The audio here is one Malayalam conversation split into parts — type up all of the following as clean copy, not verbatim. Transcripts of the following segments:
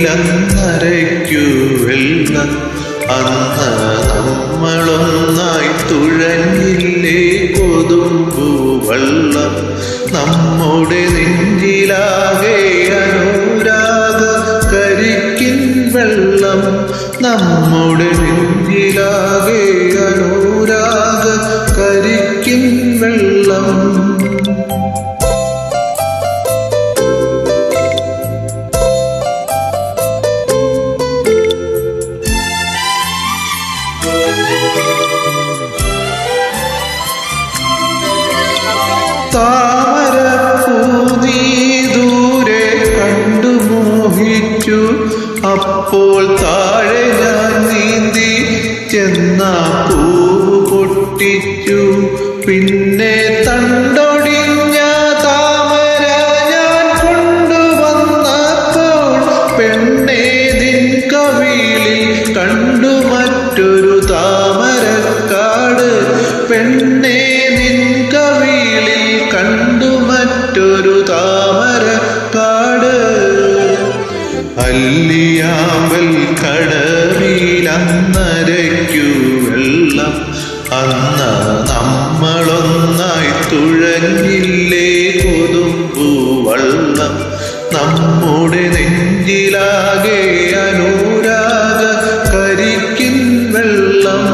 കടവിലന്നരയ്ക്കു വെള്ളം അന്ന് നമ്മളൊന്നായി തുഴഞ്ഞില്ലേ കൊതുമ്പു വള്ളം നമ്മുടെ നെഞ്ചിലാകെ അനുരാഗ കരിക്കിൻ വെള്ളം നമ്മുടെ നെഞ്ചിലാകെ അനുരാഗ കരിക്കിൻ വെള്ളം താമരപ്പൂ നീ ദൂരെ കണ്ടു മോഹിച്ചു അപ്പോൾ താഴെ ഞാൻ നീന്തി ചെന്നാ പൂവ് പൊട്ടിച്ചു പിന്നെ തണ്ടൊടിഞ്ഞ താമര ഞാൻ കൊണ്ടുവന്നപ്പോൾ പെണ്ണേ നിൻ കവിളിൽ കണ്ടു മറ്റൊരു താമരക്കാട് പെണ്ണേ നിൻ കവിളിൽ കണ്ടു മറ്റൊരു താമരക്കാട് അല്ലിയാമ്പൽ കടവിലന്നരയ്ക്കു വെള്ളം അന്ന് നമ്മളൊന്നായി തുഴഞ്ഞില്ലേ കൊതുമ്പു വള്ളം നമ്മുടെ നെഞ്ചിലാകെ അനുരാഗ കരിക്കിൻ വെള്ളം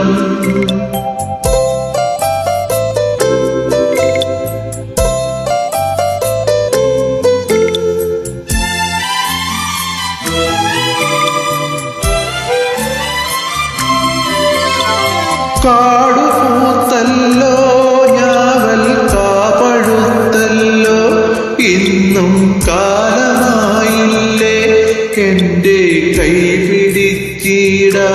കാടുപൂത്തല്ലോ ഞാവൽ കാപഴുത്തല്ലോ ഇന്നും കാലമായില്ലേ എൻ്റെ കൈ പിടിച്ചിടാ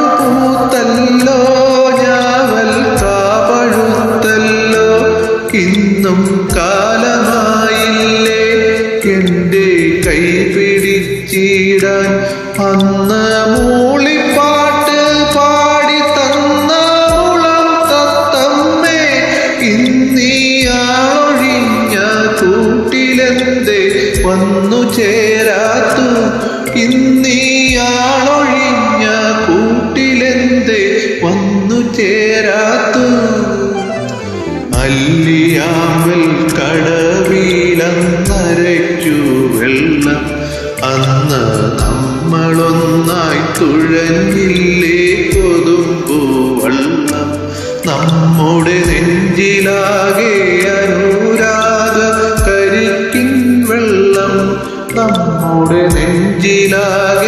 കാടുപൂത്തല്ലോ ഞാവൽ കാപഴുത്തല്ലോ ഇന്നും കാലമായില്ലേ എൻ്റെ കൈ പിടിച്ചിടാൻ അന്ന് മൂളിപ്പാട്ട് പാടി തന്ന മുളം തത്തമ്മേ ഇന്നീയാളൊഴിഞ്ഞ കൂട്ടിലെന്തേ വന്നു ചേരാത്തു ഇന്നീയാളൊഴിഞ്ഞ കൂട്ടിലെന്തേ വന്നു ചേരാത്തു അല്ലിയാമ്പൽ കടവിലന്നരയ്ക്കു വെള്ളം അന്ന് നമ്മളൊന്നായി തുഴഞ്ഞില്ലേ കൊതുമ്പു വള്ളം നമ്മുടെ നെഞ്ചിലാകെ അനുരാഗ കരിക്കിൻ വെള്ളം നമ്മുടെ നെഞ്ചിലാകെ